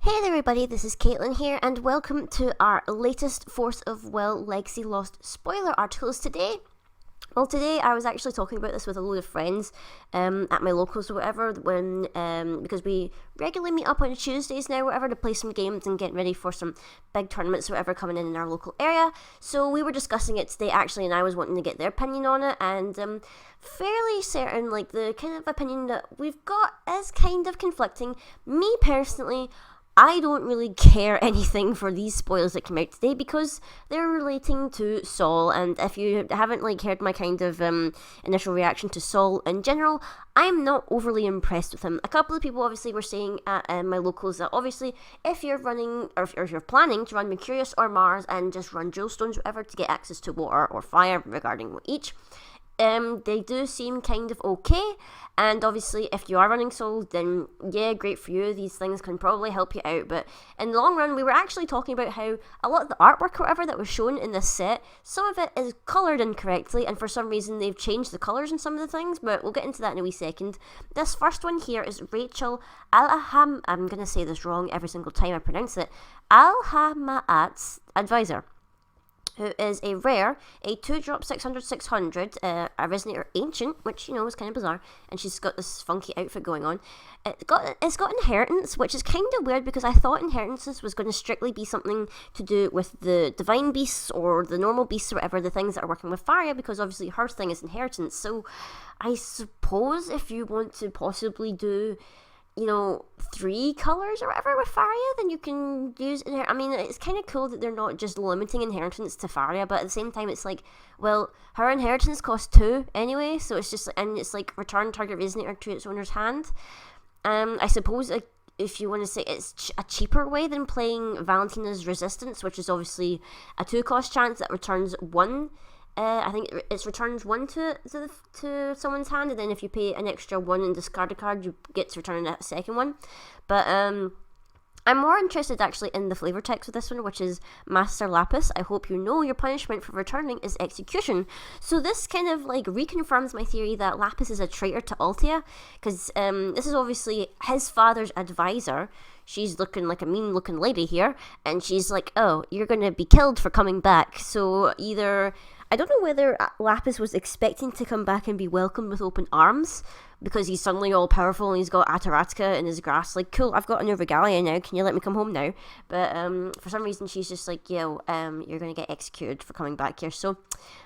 Hey there everybody, this is Caitlin here and welcome to our latest Force of Will Legacy Lost spoiler articles today. Well, today I was actually talking about this with a load of friends at my locals or whatever, because we regularly meet up on Tuesdays now, whatever, to play some games and get ready for some big tournaments or whatever coming in our local area. So we were discussing it today actually, and I was wanting to get their opinion on it, and fairly certain, like, the kind of opinion that we've got is kind of conflicting. Me personally, I don't really care anything for these spoilers that came out today because they're relating to Saul, and if you haven't heard my kind of initial reaction to Saul in general, I'm not overly impressed with him. A couple of people obviously were saying at my locals that obviously if you're running or if you're planning to run Mercurius or Mars and just run Jewel Stones or whatever to get access to water or fire regarding each, they do seem kind of okay, and obviously if you are running Soul, then yeah, great for you, these things can probably help you out, but in the long run, we were actually talking about how a lot of the artwork or whatever that was shown in this set, some of it is coloured incorrectly, and for some reason they've changed the colours in some of the things, but we'll get into that in a wee second. This first one here is Rachel Alham, I'm going to say this wrong every single time I pronounce it, Alhamaat's advisor, who is a rare, a 2-drop 600/600, a Resonator Ancient, which, is kind of bizarre, and she's got this funky outfit going on. It's got Inheritance, which is kind of weird because I thought Inheritances was going to strictly be something to do with the Divine Beasts or the normal beasts or whatever, the things that are working with Faria, because obviously her thing is Inheritance. So I suppose if you want to possibly do 3 colours or whatever with Faria, then you can use I mean, it's kind of cool that they're not just limiting Inheritance to Faria, but at the same time it's like, well, her Inheritance costs 2 anyway, so it's just, and it's like return target Resonator to its owner's hand. I suppose if you want to say it's a cheaper way than playing Valentina's Resistance, which is obviously a 2-cost chance that returns 1. I think it returns 1 to someone's hand, and then if you pay an extra 1 and discard a card, you get to return a second one. But I'm more interested actually in the flavor text of this one, which is Master Lapis. I hope you know your punishment for returning is execution. So this kind of reconfirms my theory that Lapis is a traitor to Altea, because this is obviously his father's advisor. She's looking like a mean-looking lady here, and she's like, oh, you're going to be killed for coming back. So either, I don't know whether Lapis was expecting to come back and be welcomed with open arms, because he's suddenly all-powerful and he's got Ataratka in his grasp, like, cool, I've got a new regalia now, can you let me come home now? But for some reason she's just like, yo, you're going to get executed for coming back here. So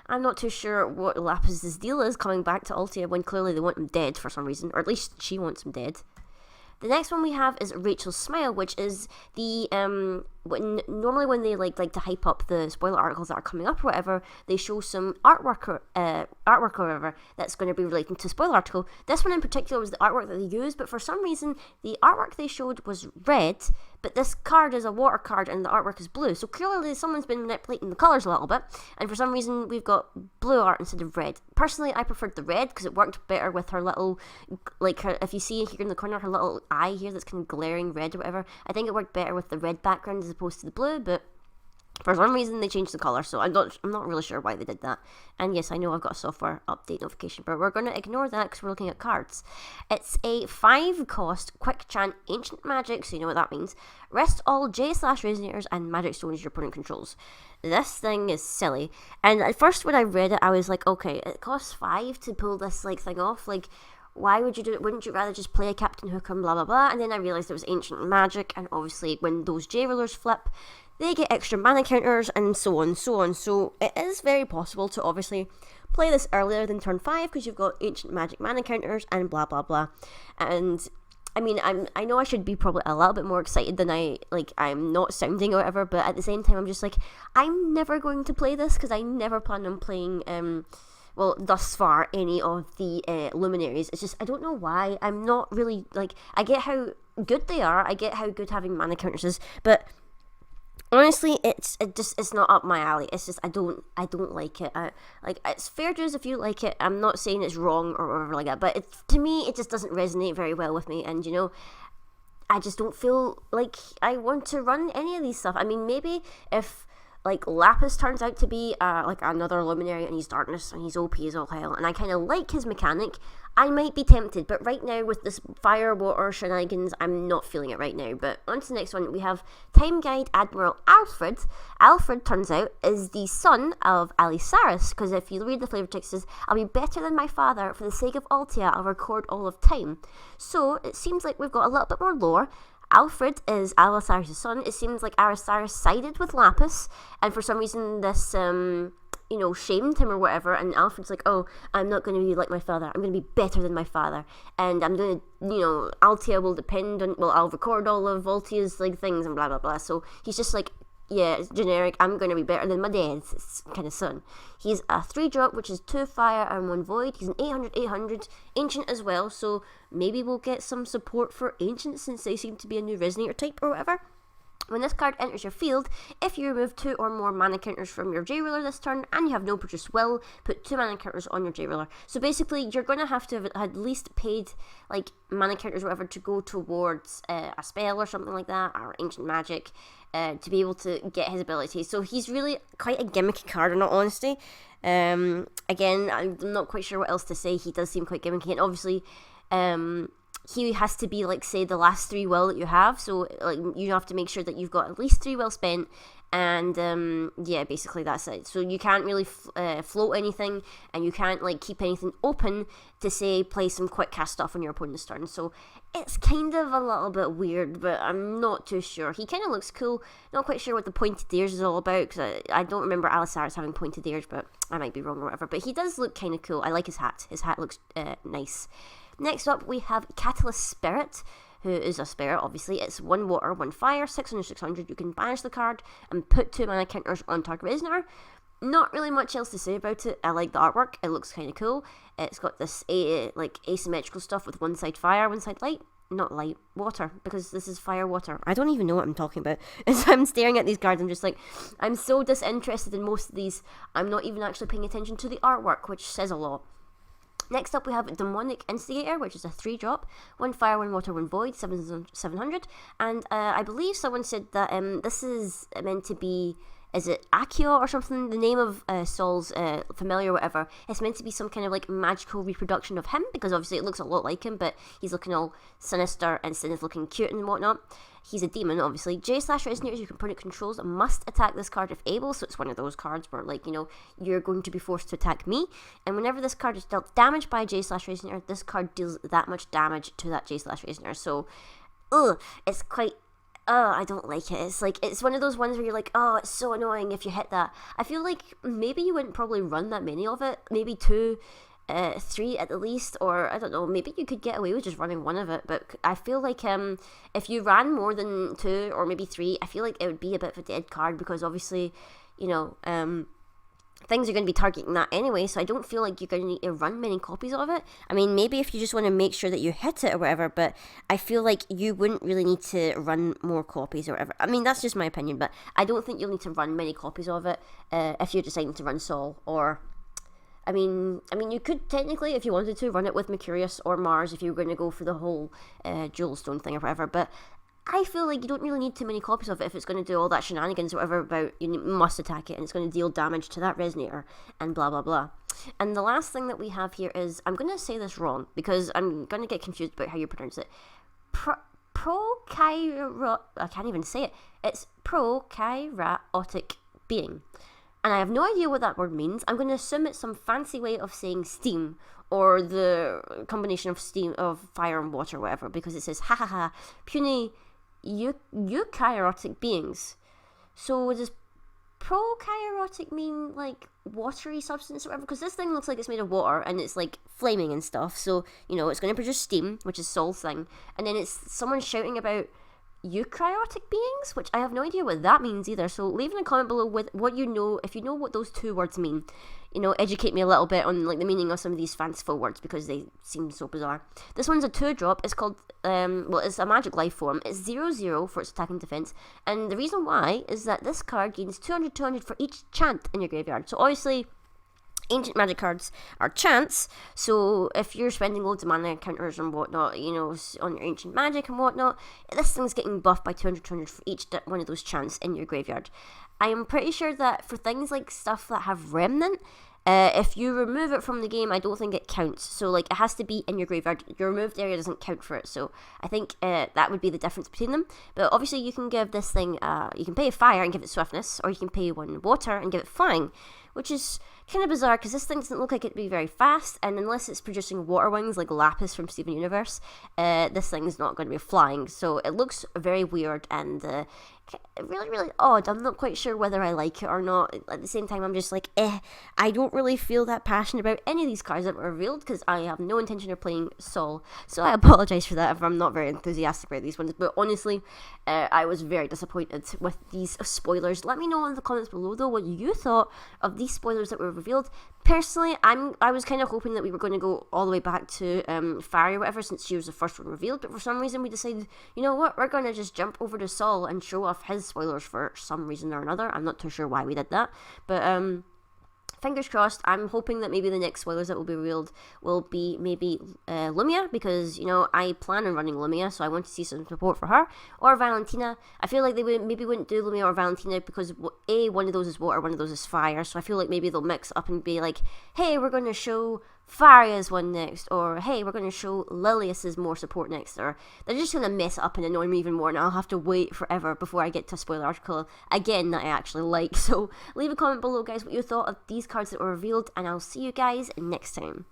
I'm not too sure what Lapis's deal is coming back to Altea when clearly they want him dead for some reason, or at least she wants him dead. The next one we have is Rachel's Smile, which is the, normally when they like to hype up the spoiler articles that are coming up or whatever, they show some artwork or whatever that's going to be relating to spoiler article. This one in particular was the artwork that they used, but for some reason the artwork they showed was red, but this card is a water card and the artwork is blue. So clearly someone's been manipulating the colours a little bit, and for some reason we've got blue art instead of red. Personally, I preferred the red because it worked better with her little, if you see here in the corner, her little eye here that's kind of glaring red or whatever. I think it worked better with the red background as opposed to the blue, but for some reason they changed the colour, so I'm not really sure why they did that. And yes, I know I've got a software update notification, but we're going to ignore that because we're looking at cards. It's a 5-cost quick chant ancient magic, so you know what that means. Rest all J/Resonators and magic stones your opponent controls. This thing is silly, and at first when I read it I was like, okay, it costs 5 to pull this thing off, why would you do it? Wouldn't you rather just play a Captain Hook and blah blah blah? And then I realised it was ancient magic, and obviously when those J rulers flip, they get extra mana counters and so on. So it is very possible to obviously play this earlier than turn 5 because you've got ancient magic mana counters and blah blah blah. And I mean, I know I should be probably a little bit more excited than I'm not sounding or whatever, but at the same time I'm just like, I'm never going to play this because I never plan on playing well, thus far, any of the luminaries. It's just, I don't know why. I'm not really, I get how good they are. I get how good having mana counters is, but honestly, it's not up my alley. It's just, I don't like it. It's fair dues if you like it. I'm not saying it's wrong or whatever like that, but to me, it just doesn't resonate very well with me, and I just don't feel like I want to run any of these stuff. I mean, maybe if Like, Lapis turns out to be like another luminary, and he's darkness, and he's OP as all hell, and I kind of like his mechanic. I might be tempted, but right now with this fire water shenanigans, I'm not feeling it right now. But on to the next one, we have Time Guide Admiral Alfred. Alfred, turns out, is the son of Alisaris, because if you read the flavor text, it says, "I'll be better than my father, for the sake of Altea, I'll record all of time." So it seems like we've got a little bit more lore. Alfred is Alisaris' son. It seems like Alisaris sided with Lapis, and for some reason this shamed him or whatever, and Alfred's like, "Oh, I'm not going to be like my father, I'm going to be better than my father, and I'm going to, Altea will depend on, well, I'll record all of Altea's, like, things, and blah, blah, blah." So he's just like, yeah, it's generic, I'm going to be better than my dad's kind of son. He's a 3-drop, which is 2 fire and 1 void. He's an 800 ancient as well, so maybe we'll get some support for ancients, since they seem to be a new resonator type or whatever. When this card enters your field, if you remove 2 or more mana counters from your J-Ruler this turn, and you have no produced will, put 2 mana counters on your J-Ruler. So basically, you're going to have at least paid, like, mana counters or whatever to go towards a spell or something like that, or ancient magic, to be able to get his abilities. So he's really quite a gimmicky card, in all honesty. Again, I'm not quite sure what else to say. He does seem quite gimmicky, and obviously, he has to be, like, say, the last 3 will that you have, so, like, you have to make sure that you've got at least 3 will spent, and, yeah, basically that's it. So you can't really float anything, and you can't, like, keep anything open to, say, play some quick cast stuff on your opponent's turn, so it's kind of a little bit weird, but I'm not too sure. He kind of looks cool, not quite sure what the pointed ears is all about, because I don't remember Alisaris having pointed ears, but I might be wrong or whatever, but he does look kind of cool. I like his hat. His hat looks nice. Next up, we have Catalyst Spirit, who is a spirit, obviously. It's 1 water, 1 fire, 600. You can banish the card and put 2 mana counters on target resonator. Not really much else to say about it. I like the artwork. It looks kind of cool. It's got this asymmetrical stuff with one side fire, one side light. Not light, water, because this is fire water. I don't even know what I'm talking about. As I'm staring at these cards, I'm just like, I'm so disinterested in most of these. I'm not even actually paying attention to the artwork, which says a lot. Next up, we have Demonic Instigator, which is a 3-drop, 1 fire, 1 water, 1 void, 700. And I believe someone said that this is meant to be, is it Akio or something? The name of Saul's familiar or whatever. It's meant to be some kind of, like, magical reproduction of him, because obviously it looks a lot like him, but he's looking all sinister instead of looking cute and whatnot. He's a demon, obviously. J/Resonators your opponent controls must attack this card if able, so it's one of those cards where, like, you're going to be forced to attack me, and whenever this card is dealt damage by J/Resonator, this card deals that much damage to that J/Resonator, so, it's quite, I don't like it. It's like, it's one of those ones where you're like, oh, it's so annoying if you hit that. I feel like maybe you wouldn't probably run that many of it, maybe 2, 3 at the least, or I don't know, maybe you could get away with just running 1 of it, but I feel like if you ran more than 2 or maybe 3, I feel like it would be a bit of a dead card, because obviously, things are going to be targeting that anyway, so I don't feel like you're going to need to run many copies of it. I mean, maybe if you just want to make sure that you hit it or whatever, but I feel like you wouldn't really need to run more copies or whatever. I mean, that's just my opinion, but I don't think you'll need to run many copies of it if you're deciding to run Sol, or I mean, you could technically, if you wanted to, run it with Mercurius or Mars if you were going to go for the whole Jewel Stone thing or whatever, but I feel like you don't really need too many copies of it if it's going to do all that shenanigans or whatever about you must attack it and it's going to deal damage to that resonator and blah blah blah. And the last thing that we have here is, I'm going to say this wrong because I'm going to get confused about how you pronounce it. I can't even say it. It's prokaryotic being. And I have no idea what that word means. I'm going to assume it's some fancy way of saying steam, or the combination of steam, of fire and water, or whatever, because it says, ha ha ha, puny eukaryotic beings. So does prokaryotic mean, like, watery substance or whatever? Because this thing looks like it's made of water, and it's, like, flaming and stuff, so, it's going to produce steam, which is Sol's thing, and then it's someone shouting about eukaryotic beings, which I have no idea what that means either, so leave in a comment below with what you know, if you know what those 2 words mean. Educate me a little bit on, like, the meaning of some of these fanciful words, because they seem so bizarre. This one's a 2-drop, it's called, it's a magic life form, it's 0/0 for its attack and defense, and the reason why is that this card gains 200 for each chant in your graveyard, so obviously, Ancient magic cards are chance, so if you're spending loads of mana counters and whatnot, you know, on your ancient magic and whatnot, this thing's getting buffed by 200 for each one of those chance in your graveyard. I am pretty sure that for things like stuff that have remnant, if you remove it from the game, I don't think it counts. So, like, it has to be in your graveyard. Your removed area doesn't count for it. So, I think that would be the difference between them. But obviously, you can give this thing, you can pay fire and give it swiftness, or you can pay 1 water and give it flying, which is kind of bizarre because this thing doesn't look like it'd be very fast, and unless it's producing water wings like Lapis from Steven Universe, this thing's not going to be flying. So, it looks very weird and really, really odd. I'm not quite sure whether I like it or not. At the same time, I'm just like, I don't really feel that passionate about any of these cards that were revealed because I have no intention of playing Sol. So I apologize for that if I'm not very enthusiastic about these ones. But honestly, I was very disappointed with these spoilers. Let me know in the comments below, though, what you thought of these spoilers that were revealed. Personally, I was kind of hoping that we were going to go all the way back to Fairy or whatever, since she was the first one revealed, but for some reason we decided, you know what, we're going to just jump over to Sol and show off his spoilers for some reason or another. I'm not too sure why we did that, but fingers crossed. I'm hoping that maybe the next spoilers that will be revealed will be maybe Lumia, because, you know, I plan on running Lumia, so I want to see some support for her, or Valentina. I feel like they wouldn't do Lumia or Valentina because one of those is water, one of those is fire, so I feel like maybe they'll mix up and be like, hey, we're going to show Faria's one next, or hey, we're going to show Lilius's more support next, or they're just going to mess it up and annoy me even more, and I'll have to wait forever before I get to a spoiler article again that I actually like. So leave a comment below, guys, what you thought of these cards that were revealed, and I'll see you guys next time.